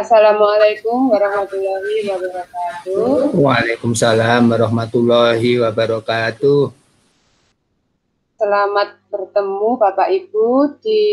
Assalamualaikum warahmatullahi wabarakatuh. Waalaikumsalam warahmatullahi wabarakatuh. Selamat bertemu Bapak Ibu di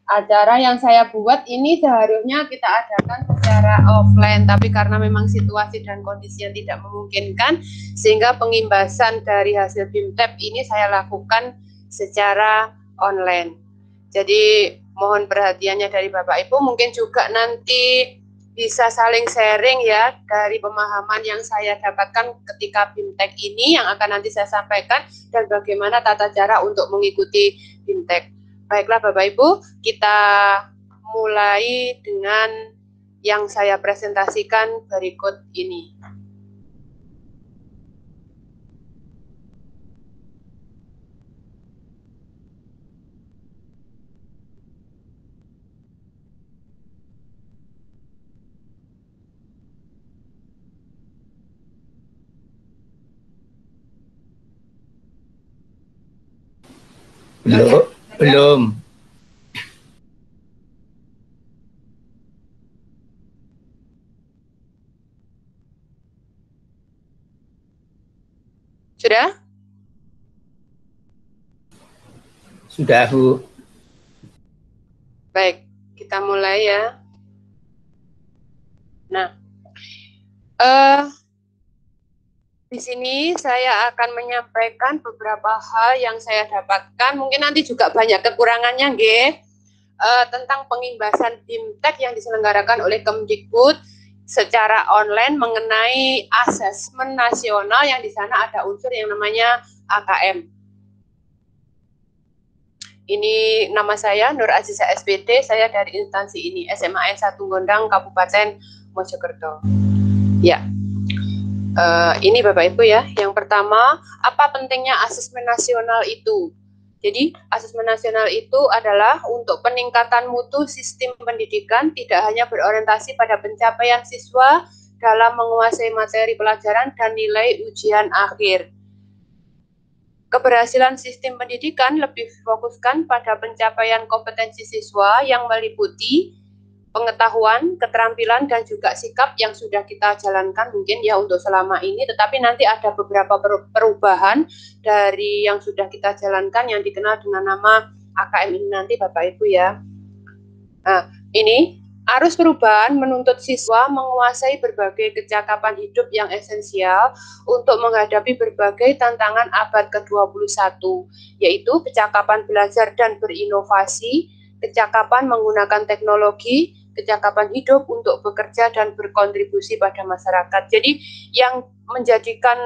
acara yang saya buat ini. Seharusnya kita adakan secara offline, tapi karena memang situasi dan kondisi yang tidak memungkinkan, sehingga pengimbasan dari hasil BIMTEP ini saya lakukan secara online. Jadi mohon perhatiannya dari Bapak Ibu, mungkin juga nanti bisa saling sharing ya dari pemahaman yang saya dapatkan ketika BIMTEK ini yang akan nanti saya sampaikan dan bagaimana tata cara untuk mengikuti BIMTEK. Baiklah Bapak Ibu, kita mulai dengan yang saya presentasikan berikut ini. Belum. Sudah? Sudah, Bu. Baik, kita mulai ya. Nah, di sini saya akan menyampaikan beberapa hal yang saya dapatkan. Mungkin nanti juga banyak kekurangannya, nggih. Tentang pengimbasan BIMTEK yang diselenggarakan oleh Kemdikbud secara online mengenai asesmen nasional yang di sana ada unsur yang namanya AKM. Ini nama saya Nur Aziza SPD, saya dari instansi ini SMA S1 Gondang Kabupaten Mojokerto. Ya. Ini Bapak Ibu ya. Yang pertama, apa pentingnya asesmen nasional itu? Jadi, asesmen nasional itu adalah untuk peningkatan mutu sistem pendidikan, tidak hanya berorientasi pada pencapaian siswa dalam menguasai materi pelajaran dan nilai ujian akhir. Keberhasilan sistem pendidikan lebih fokuskan pada pencapaian kompetensi siswa yang meliputi pengetahuan, keterampilan, dan juga sikap yang sudah kita jalankan mungkin ya untuk selama ini, tetapi nanti ada beberapa perubahan dari yang sudah kita jalankan yang dikenal dengan nama AKM ini nanti Bapak Ibu ya. Nah, ini arus perubahan menuntut siswa menguasai berbagai kecakapan hidup yang esensial untuk menghadapi berbagai tantangan abad ke-21, yaitu kecakapan belajar dan berinovasi, kecakapan menggunakan teknologi, kecakapan hidup untuk bekerja dan berkontribusi pada masyarakat. Jadi yang menjadikan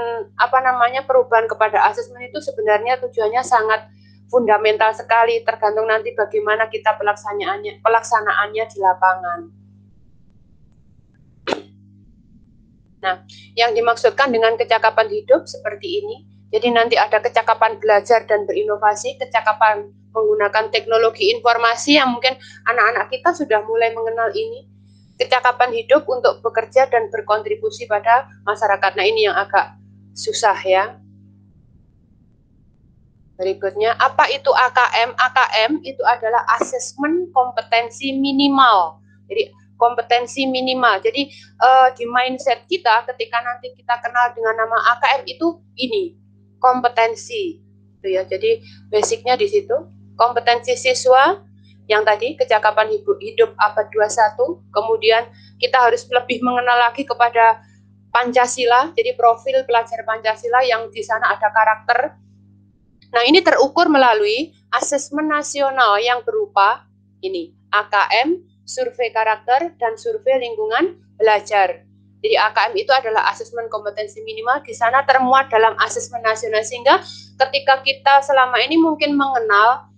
perubahan kepada asesmen itu sebenarnya tujuannya sangat fundamental sekali, tergantung nanti bagaimana kita pelaksanaannya di lapangan. Nah, yang dimaksudkan dengan kecakapan hidup seperti ini. Jadi nanti ada kecakapan belajar dan berinovasi, kecakapan menggunakan teknologi informasi yang mungkin anak-anak kita sudah mulai mengenal ini. Kecakapan hidup untuk bekerja dan berkontribusi pada masyarakat. Nah, ini yang agak susah ya. Berikutnya, apa itu AKM? AKM itu adalah asesmen kompetensi minimal. Jadi, kompetensi minimal. Jadi, di mindset kita ketika nanti kita kenal dengan nama AKM itu ini, kompetensi. Itu ya. Jadi, basicnya di situ. Kompetensi siswa yang tadi kecakapan hidup abad 21, kemudian kita harus lebih mengenal lagi kepada Pancasila, jadi profil pelajar Pancasila yang di sana ada karakter. Nah, ini terukur melalui asesmen nasional yang berupa ini, AKM, survei karakter, dan survei lingkungan belajar. Jadi AKM itu adalah asesmen kompetensi minimal, di sana termuat dalam asesmen nasional, sehingga ketika kita selama ini mungkin mengenal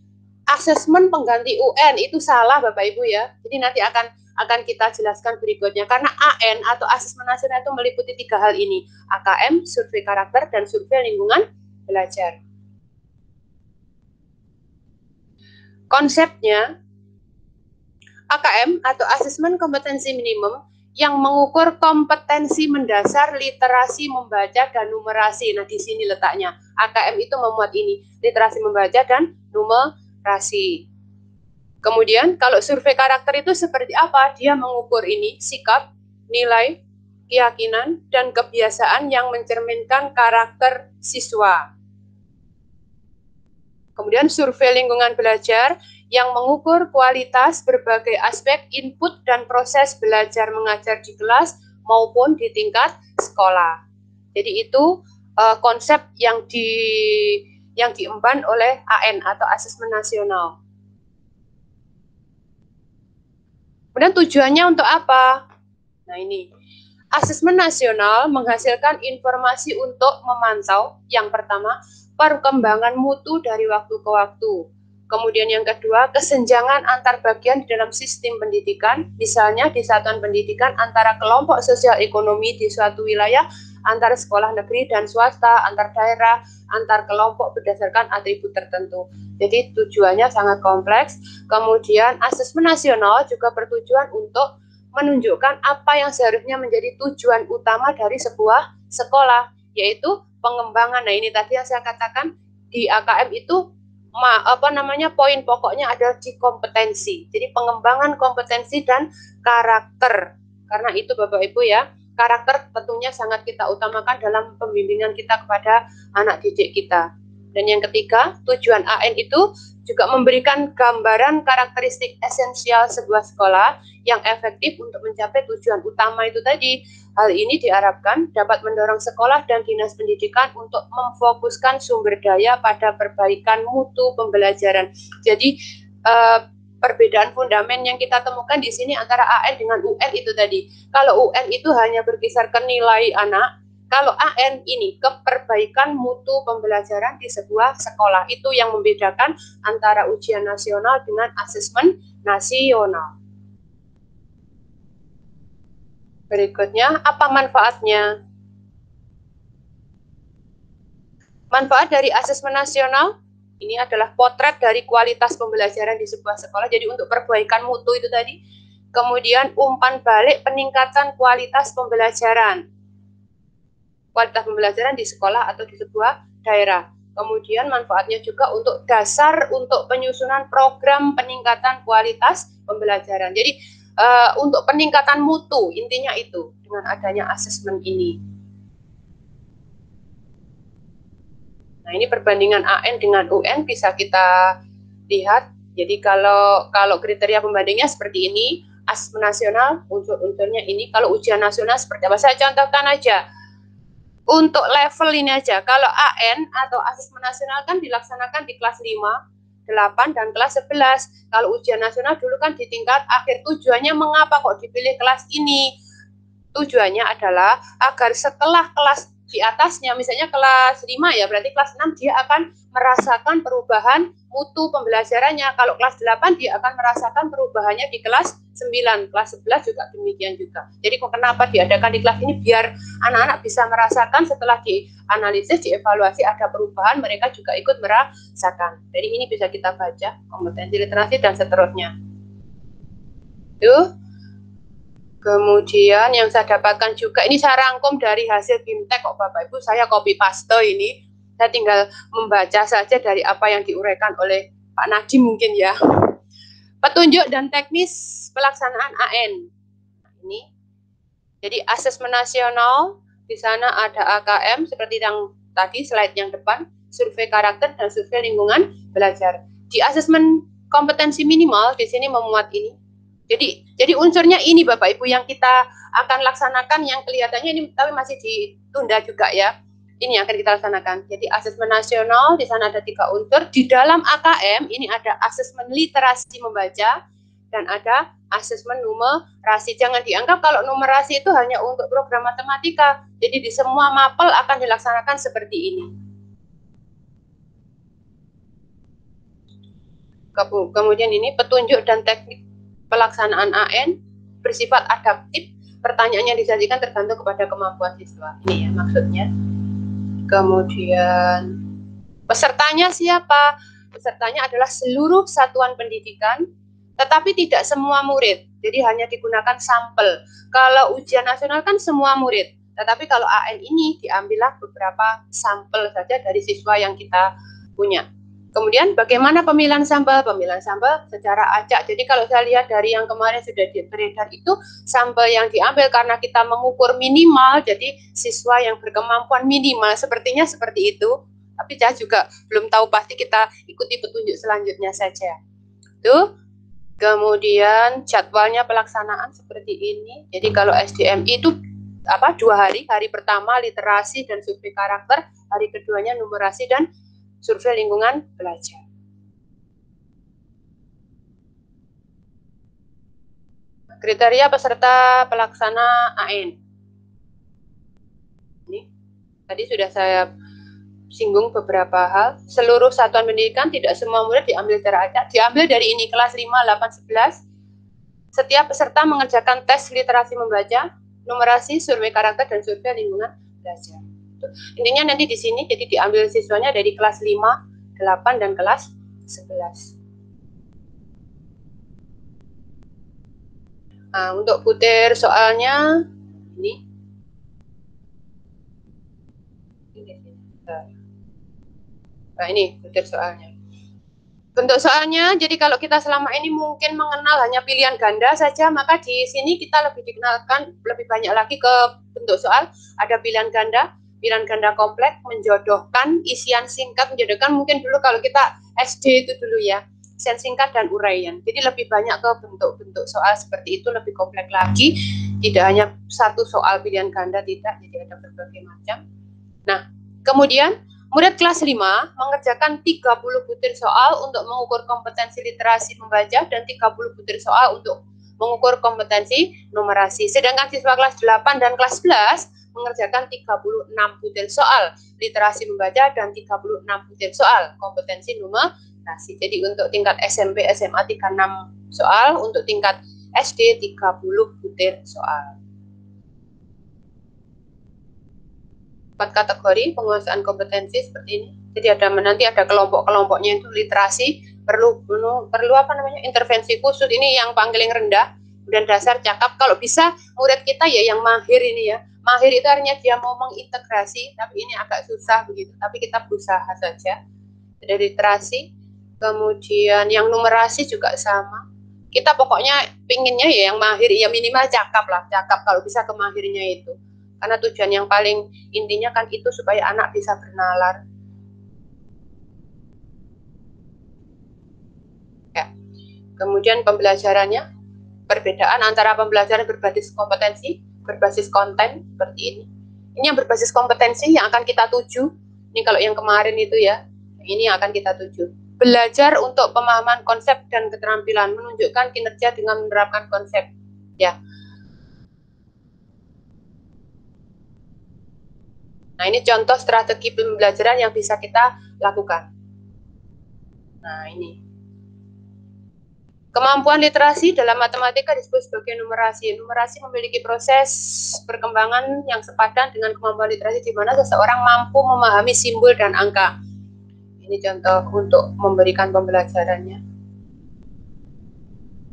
asesmen pengganti UN itu salah Bapak Ibu ya. Jadi nanti akan kita jelaskan berikutnya, karena AN atau asesmen nasional itu meliputi 3 hal ini, AKM, survei karakter, dan survei lingkungan belajar. Konsepnya, AKM atau asesmen kompetensi minimum yang mengukur kompetensi mendasar literasi membaca dan numerasi. Nah, di sini letaknya. AKM itu memuat ini, literasi membaca dan numerasi. Kemudian kalau survei karakter itu seperti apa? Dia mengukur ini sikap, nilai, keyakinan, dan kebiasaan yang mencerminkan karakter siswa. Kemudian survei lingkungan belajar yang mengukur kualitas berbagai aspek input dan proses belajar mengajar di kelas maupun di tingkat sekolah. Jadi itu konsep yang diemban oleh AN atau Asesmen Nasional. Kemudian tujuannya untuk apa? Nah ini, Asesmen Nasional menghasilkan informasi untuk memantau yang pertama, perkembangan mutu dari waktu ke waktu. Kemudian yang kedua, kesenjangan antar bagian di dalam sistem pendidikan, misalnya di satuan pendidikan antara kelompok sosial ekonomi di suatu wilayah, antara sekolah negeri dan swasta, antar daerah, antar kelompok berdasarkan atribut tertentu. Jadi tujuannya sangat kompleks. Kemudian asesmen nasional juga bertujuan untuk menunjukkan apa yang seharusnya menjadi tujuan utama dari sebuah sekolah, yaitu pengembangan. Nah ini tadi yang saya katakan di AKM itu poin pokoknya adalah di kompetensi. Jadi pengembangan kompetensi dan karakter. Karena itu Bapak Ibu ya, karakter tentunya sangat kita utamakan dalam pembimbingan kita kepada anak didik kita. Dan yang ketiga, tujuan AN itu juga memberikan gambaran karakteristik esensial sebuah sekolah yang efektif untuk mencapai tujuan utama itu tadi. Hal ini diharapkan dapat mendorong sekolah dan dinas pendidikan untuk memfokuskan sumber daya pada perbaikan mutu pembelajaran. Jadi perbedaan fundament yang kita temukan di sini antara AN dengan UN itu tadi. Kalau UN itu hanya berkisar ke nilai anak, kalau AN ini ke perbaikan mutu pembelajaran di sebuah sekolah. Itu yang membedakan antara ujian nasional dengan asesmen nasional. Berikutnya, apa manfaatnya? Manfaat dari asesmen nasional, ini adalah potret dari kualitas pembelajaran di sebuah sekolah. Jadi untuk perbaikan mutu itu tadi. Kemudian umpan balik peningkatan kualitas pembelajaran. Kualitas pembelajaran di sekolah atau di sebuah daerah. Kemudian manfaatnya juga untuk dasar untuk penyusunan program peningkatan kualitas pembelajaran. Jadi untuk peningkatan mutu, intinya itu dengan adanya asesmen ini. Nah ini perbandingan AN dengan UN bisa kita lihat. Jadi kalau kriteria pembandingnya seperti ini, asesmen nasional unsur-unsurnya ini. Kalau ujian nasional seperti apa? Saya contohkan aja. Untuk level ini aja, kalau AN atau asesmen nasional kan dilaksanakan di kelas 5, 8, dan kelas 11. Kalau ujian nasional dulu kan di tingkat akhir. Tujuannya mengapa kok dipilih kelas ini? Tujuannya adalah agar setelah kelas di atasnya, misalnya kelas 5 ya, berarti kelas 6 dia akan merasakan perubahan mutu pembelajarannya. Kalau kelas 8 dia akan merasakan perubahannya di kelas 9, kelas 11 juga demikian juga. Jadi kenapa diadakan di kelas ini? Biar anak-anak bisa merasakan setelah dianalisis, dievaluasi ada perubahan, mereka juga ikut merasakan. Jadi ini bisa kita baca, kompetensi literasi dan seterusnya. Tuh. Kemudian yang saya dapatkan juga, ini saya rangkum dari hasil BIMTEK kok Bapak Ibu, saya copy paste ini. Saya tinggal membaca saja dari apa yang diuraikan oleh Pak Nadiem mungkin ya. Petunjuk dan teknis pelaksanaan AN. Nah, ini. Jadi asesmen nasional, di sana ada AKM seperti yang tadi slide yang depan, survei karakter dan survei lingkungan belajar. Di asesmen kompetensi minimal di sini memuat ini. Jadi unsurnya ini Bapak Ibu yang kita akan laksanakan, yang kelihatannya ini tapi masih ditunda juga ya. Ini yang akan kita laksanakan. Jadi asesmen nasional di sana ada 3 unsur. Di dalam AKM ini ada asesmen literasi membaca dan ada asesmen numerasi. Jangan dianggap kalau numerasi itu hanya untuk program matematika. Jadi di semua mapel akan dilaksanakan seperti ini. Kemudian ini petunjuk dan teknik pelaksanaan AN bersifat adaptif. Pertanyaannya disajikan tergantung kepada kemampuan siswa. Ini ya maksudnya. Kemudian pesertanya siapa? Pesertanya adalah seluruh satuan pendidikan, tetapi tidak semua murid. Jadi hanya digunakan sampel. Kalau ujian nasional kan semua murid. Tetapi kalau AN ini diambillah beberapa sampel saja dari siswa yang kita punya. Kemudian bagaimana pemilihan sampel? Pemilihan sampel secara acak. Jadi kalau saya lihat dari yang kemarin sudah beredar itu, sampel yang diambil karena kita mengukur minimal, jadi siswa yang berkemampuan minimal sepertinya seperti itu. Tapi saya juga belum tahu pasti, kita ikuti petunjuk selanjutnya saja. Tuh. Kemudian jadwalnya pelaksanaan seperti ini. Jadi kalau SDMI itu 2 hari. Hari pertama literasi dan survei karakter, hari keduanya numerasi dan survei lingkungan belajar. Kriteria peserta pelaksana AN. Ini tadi sudah saya singgung beberapa hal. Seluruh satuan pendidikan, tidak semua murid diambil secara acak. Diambil dari ini, kelas 5, 8, 11. Setiap peserta mengerjakan tes literasi membaca, numerasi, survei karakter, dan survei lingkungan belajar. Intinya nanti di sini, jadi diambil siswanya dari kelas 5, 8, dan kelas 11. Nah, untuk butir soalnya, ini. Nah, ini butir soalnya. Bentuk soalnya, jadi kalau kita selama ini mungkin mengenal hanya pilihan ganda saja, maka di sini kita lebih dikenalkan lebih banyak lagi ke bentuk soal. Ada pilihan ganda kompleks, menjodohkan, isian singkat, menjodohkan mungkin dulu kalau kita SD itu dulu ya, isian singkat dan uraian. Jadi lebih banyak ke bentuk-bentuk soal seperti itu, lebih kompleks lagi. Tidak hanya satu soal pilihan ganda, tidak, jadi ada berbagai macam. Nah, kemudian murid kelas 5 mengerjakan 30 butir soal untuk mengukur kompetensi literasi membaca dan 30 butir soal untuk mengukur kompetensi numerasi. Sedangkan siswa kelas 8 dan kelas 11 mengerjakan 36 butir soal literasi membaca dan 36 butir soal kompetensi numerasi. Jadi untuk tingkat SMP, SMA 36 soal, untuk tingkat SD 30 butir soal. 4 kategori penguasaan kompetensi seperti ini. Jadi nanti ada kelompok-kelompoknya, itu literasi perlu intervensi khusus, ini yang paling rendah, dan dasar cakap. Kalau bisa murid kita ya yang mahir ini ya. Mahir itu artinya dia mau mengintegrasi, tapi ini agak susah begitu. Tapi kita berusaha saja. Dari literasi, kemudian yang numerasi juga sama. Kita pokoknya pinginnya ya yang mahir, ya minimal cakap lah, cakap kalau bisa ke mahirnya itu. Karena tujuan yang paling intinya kan itu supaya anak bisa bernalar. Ya. Kemudian pembelajarannya, perbedaan antara pembelajaran berbasis kompetensi, berbasis konten seperti ini. Ini yang berbasis kompetensi yang akan kita tuju. Ini kalau yang kemarin itu ya, ini yang akan kita tuju. Belajar untuk pemahaman konsep dan keterampilan, menunjukkan kinerja dengan menerapkan konsep. Ya. Nah, ini contoh strategi pembelajaran yang bisa kita lakukan. Nah, ini. Kemampuan literasi dalam matematika disebut sebagai numerasi. Numerasi memiliki proses perkembangan yang sepadan dengan kemampuan literasi di mana seseorang mampu memahami simbol dan angka. Ini contoh untuk memberikan pembelajarannya.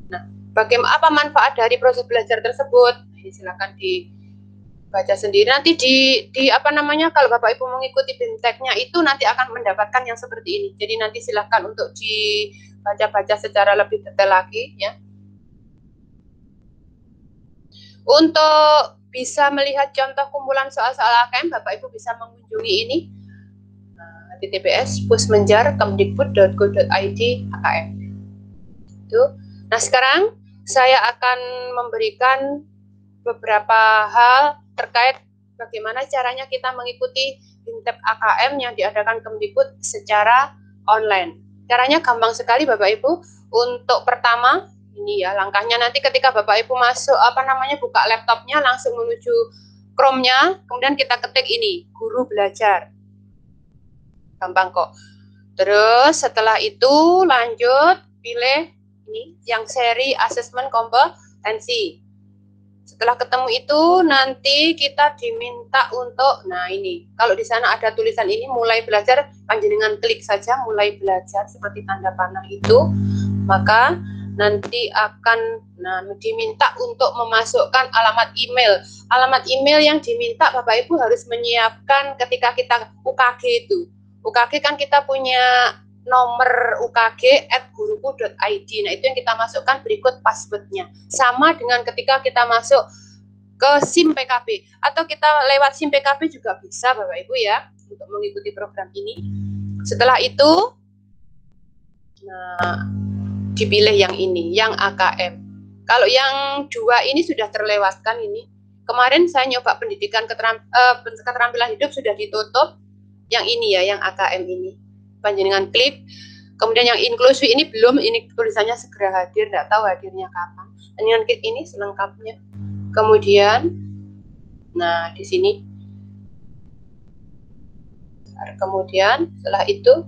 Nah, bagaimana apa manfaat dari proses belajar tersebut? Ini silakan dibaca sendiri. Nanti kalau Bapak Ibu mengikuti BIMTEK-nya itu nanti akan mendapatkan yang seperti ini. Jadi nanti silahkan untuk dibaca-baca secara lebih detail lagi ya. Untuk bisa melihat contoh kumpulan soal-soal AKM, Bapak Ibu bisa mengunjungi ini https://pusmenjar.kemdikbud.go.id AKM. Itu. Nah, sekarang saya akan memberikan beberapa hal terkait bagaimana caranya kita mengikuti BIMTEK AKM yang diadakan Kemdikbud secara online. Caranya gampang sekali Bapak Ibu. Untuk pertama, ini ya langkahnya nanti ketika Bapak Ibu masuk buka laptopnya langsung menuju Chrome-nya, kemudian kita ketik ini, guru belajar. Gampang kok. Terus setelah itu lanjut pilih ini yang seri asesmen kompetensi. Setelah ketemu itu nanti kita diminta untuk, nah ini, kalau di sana ada tulisan ini mulai belajar, panjenengan klik saja mulai belajar seperti tanda panah itu, maka nanti akan diminta untuk memasukkan alamat email. Alamat email yang diminta Bapak Ibu harus menyiapkan ketika kita UKG itu. UKG kan kita punya nomor ukg@guruku.id. Nah, itu yang kita masukkan berikut passwordnya. Sama dengan ketika kita masuk ke SIM PKB atau kita lewat SIM PKB juga bisa Bapak Ibu ya untuk mengikuti program ini. Setelah itu, nah, dipilih yang ini, yang AKM. Kalau yang dua ini sudah terlewatkan ini. Kemarin saya nyoba pendidikan keterampilan hidup sudah ditutup. Yang ini ya, yang AKM ini. Panjenengan klik. Kemudian yang inklusi ini belum, ini tulisannya segera hadir, tidak tahu hadirnya kapan. Panjenengan klik ini selengkapnya. Kemudian, nah di sini. Kemudian setelah itu,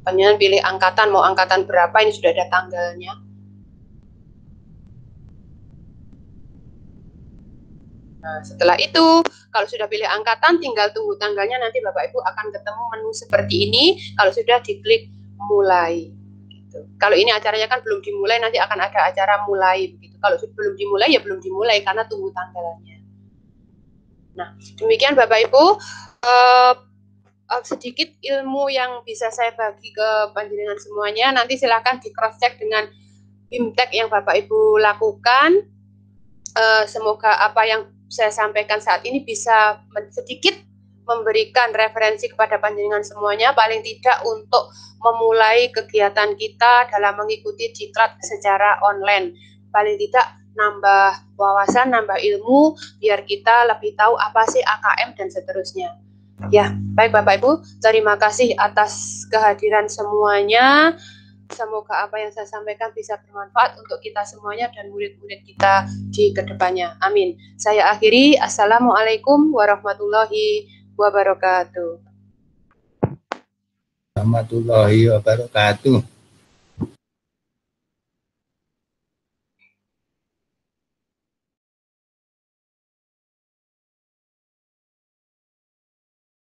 panjenengan pilih angkatan, mau angkatan berapa, ini sudah ada tanggalnya. Nah, setelah itu, kalau sudah pilih angkatan, tinggal tunggu tanggalnya, nanti Bapak Ibu akan ketemu menu seperti ini, kalau sudah diklik mulai. Gitu. Kalau ini acaranya kan belum dimulai, nanti akan ada acara mulai. Begitu. Kalau belum dimulai, ya belum dimulai, karena tunggu tanggalnya. Nah, demikian Bapak Ibu, sedikit ilmu yang bisa saya bagi ke panjenengan semuanya. Nanti silakan di cross check dengan BIMTEK yang Bapak Ibu lakukan. Semoga apa yang saya sampaikan saat ini bisa sedikit memberikan referensi kepada panjenengan semuanya, paling tidak untuk memulai kegiatan kita dalam mengikuti diklat secara online. Paling tidak nambah wawasan, nambah ilmu, biar kita lebih tahu apa sih AKM dan seterusnya. Ya, baik Bapak Ibu, terima kasih atas kehadiran semuanya. Semoga apa yang saya sampaikan bisa bermanfaat untuk kita semuanya dan murid-murid kita di kedepannya. Amin. Saya akhiri. Assalamualaikum warahmatullahi wabarakatuh. Warahmatullahi wabarakatuh.